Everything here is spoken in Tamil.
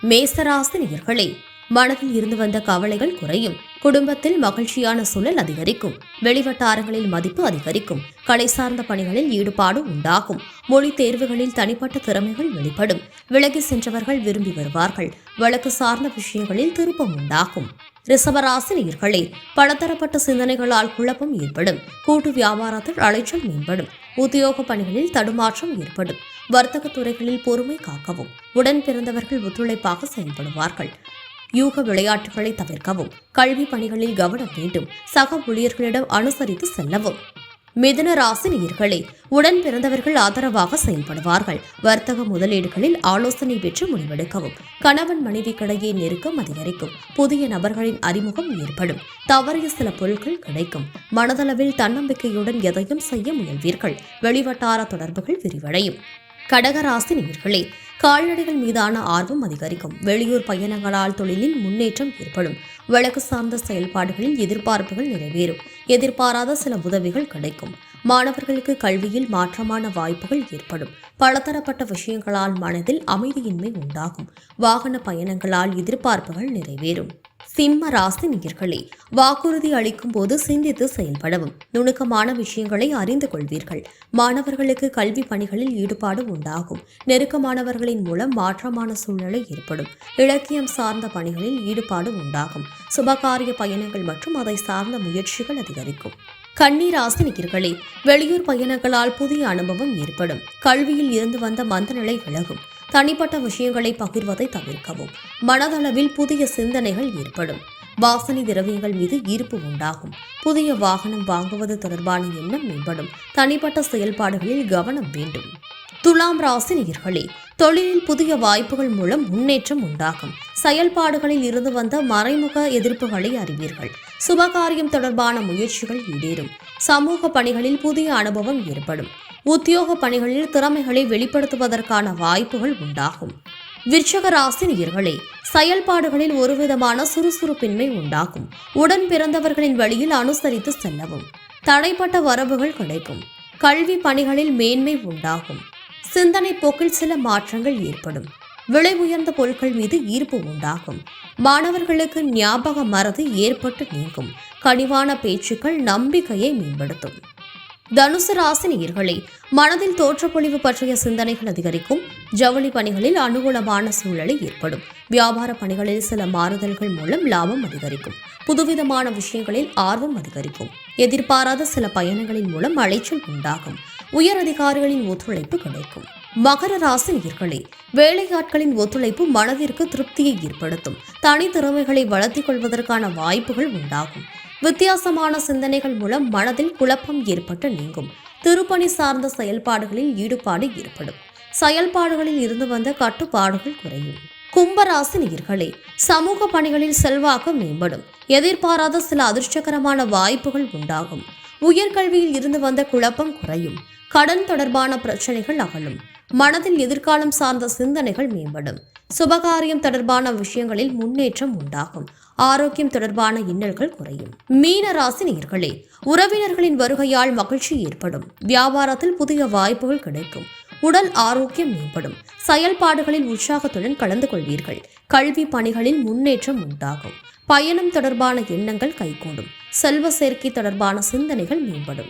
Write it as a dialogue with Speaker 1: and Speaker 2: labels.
Speaker 1: மேசராசி நேயர்களே, மனதில் இருந்து வந்த கவலைகள் குறையும். குடும்பத்தில் மகிழ்ச்சியான சூழல் அதிகரிக்கும். வெளிவட்டாரங்களில் மதிப்பு அதிகரிக்கும். கலை சார்ந்த பணிகளில் ஈடுபாடு உண்டாகும். மொழி தேர்வுகளில் தனிப்பட்ட திறமைகள் வெளிப்படும். விலகி சென்றவர்கள் விரும்பி வருவார்கள். வழக்கு சார்ந்த விஷயங்களில் திருப்பம் உண்டாகும். ரிஷபராசி நேயர்களே, பலதரப்பட்ட சிந்தனைகளால் குழப்பம் ஏற்படும். கூட்டு வியாபாரத்தில் அலைச்சல் மேம்படும். உத்தியோக பணிகளில் தடுமாற்றம் ஏற்படும். வர்த்தக துறைகளில் பொறுமை காக்கவும். உடன் பிறந்தவர்கள் ஒத்துழைப்பாக செயல்படுவார்கள். யூக விளையாட்டுகளை தவிர்க்கவும். கல்வி பணிகளில் கவனம் வேண்டும். சக ஊழியர்களிடம் அனுசரித்து செல்லவும். மிதுன ராசி நேயர்களே, உடன் பிறந்தவர்கள் ஆதரவாக செயல்படுவார்கள். வர்த்தக முதலீடுகளில் ஆலோசனை பெற்று முடிவெடுக்கவும். கணவன் மனைவிக்கிடையே நெருக்கம் அதிகரிக்கும். புதிய நபர்களின் அறிமுகம் ஏற்படும். தவறிய சில பொருட்கள் கிடைக்கும். மனதளவில் தன்னம்பிக்கையுடன் எதையும் செய்ய முயல்வீர்கள். வெளிவட்டார தொடர்புகள் விரிவடையும். கடகராசி நேயர்களே, கால்நடைகள் மீதான ஆர்வம் அதிகரிக்கும். வெளியூர் பயணங்களால் தொழிலில் முன்னேற்றம் ஏற்படும். வழக்கு சார்ந்த செயல்பாடுகளில் எதிர்பார்ப்புகள் நிறைவேறும். எதிர்பாராத சில உதவிகள் கிடைக்கும். மாணவர்களுக்கு கல்வியில் மாற்றமான வாய்ப்புகள் ஏற்படும். பலதரப்பட்ட விஷயங்களால் மனதில் அமைதியின்மை உண்டாகும். வாகன பயணங்களால் எதிர்பார்ப்புகள் நிறைவேறும். சிம்ம ராசி நேயர்களே, வாக்குறுதி அளிக்கும் போது சிந்தித்து செயல்படவும். நுணுக்கமான விஷயங்களை அறிந்து கொள்வீர்கள். மாணவர்களுக்கு கல்வி பணிகளில் ஈடுபாடு உண்டாகும். நெருக்கமானவர்களின் மூலம் மாற்றமான சூழ்நிலை ஏற்படும். இலக்கியம் சார்ந்த பணிகளில் ஈடுபாடு உண்டாகும். சுபகாரிய பயணங்கள் மற்றும் அதை சார்ந்த முயற்சிகள் அதிகரிக்கும். கன்னிராசி நேயர்களே, வெளியூர் பயணங்களால் புதிய அனுபவம் ஏற்படும். கல்வியில் இருந்து வந்த மந்தநிலை விலகும். தனிப்பட்ட விஷயங்களை பகிர்வதை தவிர்க்கவும். மனதளவில் புதிய சிந்தனைகள் ஏற்படும். வாசனை திரவியங்கள் மீது ஈர்ப்பு உண்டாகும். புதிய வாகனம் வாங்குவது தொடர்பான எண்ணம் மேம்படும். தனிப்பட்ட செயல்பாடுகளில் கவனம் வேண்டும். துலாம் ராசி நேயர்களே, தொழிலில் புதிய வாய்ப்புகள் மூலம் முன்னேற்றம் உண்டாகும். செயல்பாடுகளில் இருந்து வந்த மறைமுக எதிர்ப்புகளை அறிவீர்கள். சுபகாரியம் தொடர்பான முயற்சிகள் ஈடேறும். சமூக பணிகளில் புதிய அனுபவம் ஏற்படும். உத்தியோக பணிகளில் திறமைகளை வெளிப்படுத்துவதற்கான வாய்ப்புகள் உண்டாகும். விருச்சிக ராசி நேயர்களே, செயல்பாடுகளில் ஒருவிதமான சுறுசுறுப்பின்மை உண்டாகும். உடன் பிறந்தவர்களின் வழியில் அனுசரித்து செல்லவும். தடைப்பட்ட வரவுகள் கிடைக்கும். கல்வி பணிகளில் மேன்மை உண்டாகும். சிந்தனை போக்கில் சில மாற்றங்கள் ஏற்படும். விலை உயர்ந்த பொருட்கள் மீது ஈர்ப்பு உண்டாகும். மாணவர்களுக்கு ஞாபக மறதி ஏற்பட்டு நீங்கும். கனிவான பேச்சுக்கள் நம்பிக்கையை மேம்படுத்தும். தனுசு ராசி நேயர்களே, மனதில் தோற்றப்பொழிவு பற்றிய சிந்தனைகள் அதிகரிக்கும். ஜவுளி பணிகளில் அனுகூலமான சூழலை ஏற்படும். வியாபார பணிகளில் சில மாறுதல்கள் மூலம் லாபம் அதிகரிக்கும். புதுவிதமான விஷயங்களில் ஆர்வம் அதிகரிக்கும். எதிர்பாராத சில பயணங்களின் மூலம் அலைச்சல் உண்டாகும். உயர் அதிகாரிகளின் ஒத்துழைப்பு கிடைக்கும். மகர ராசி நேயர்களே, வேலையாட்களின் ஒத்துழைப்பு மனதிற்கு திருப்தியை ஏற்படுத்தும். தனித்திறமைகளை வளர்த்திக் கொள்வதற்கான வாய்ப்புகள் உண்டாகும். வித்தியாசமான சிந்தனைகள் மூலம் மனதில் குழப்பம் ஏற்பட்டு நீங்கும். திருப்பணி சார்ந்த செயல்பாடுகளில் ஈடுபாடு ஏற்படும். செயல்பாடுகளில் இருந்து வந்த கட்டுப்பாடுகள் குறையும். கும்பராசி நேயர்களே, சமூக பணிகளில் செல்வாக்கு மேம்படும். எதிர்பாராத சில அதிர்ஷ்டகரமான வாய்ப்புகள் உண்டாகும். உயர்கல்வியில் இருந்து வந்த குழப்பம் குறையும். கடன் தொடர்பான பிரச்சனைகள் அகலும். மனதில் எதிர்காலம் சார்ந்த சிந்தனைகள் மேம்படும். சுபகாரியம் தொடர்பான விஷயங்களில் முன்னேற்றம் உண்டாகும். ஆரோக்கியம் தொடர்பான இன்னல்கள் குறையும். மீன ராசி நேயர்களே, உறவினர்களின் வருகையால் மகிழ்ச்சி ஏற்படும். வியாபாரத்தில் புதிய வாய்ப்புகள் கிடைக்கும். உடல் ஆரோக்கியம் மேம்படும். செயல்பாடுகளில் உற்சாகத்துடன் கலந்து கொள்வீர்கள். கல்வி பணிகளில் முன்னேற்றம் உண்டாகும். பயணம் தொடர்பான எண்ணங்கள் கைகூடும். செல்வ சேர்க்கை தொடர்பான சிந்தனைகள் மேம்படும்.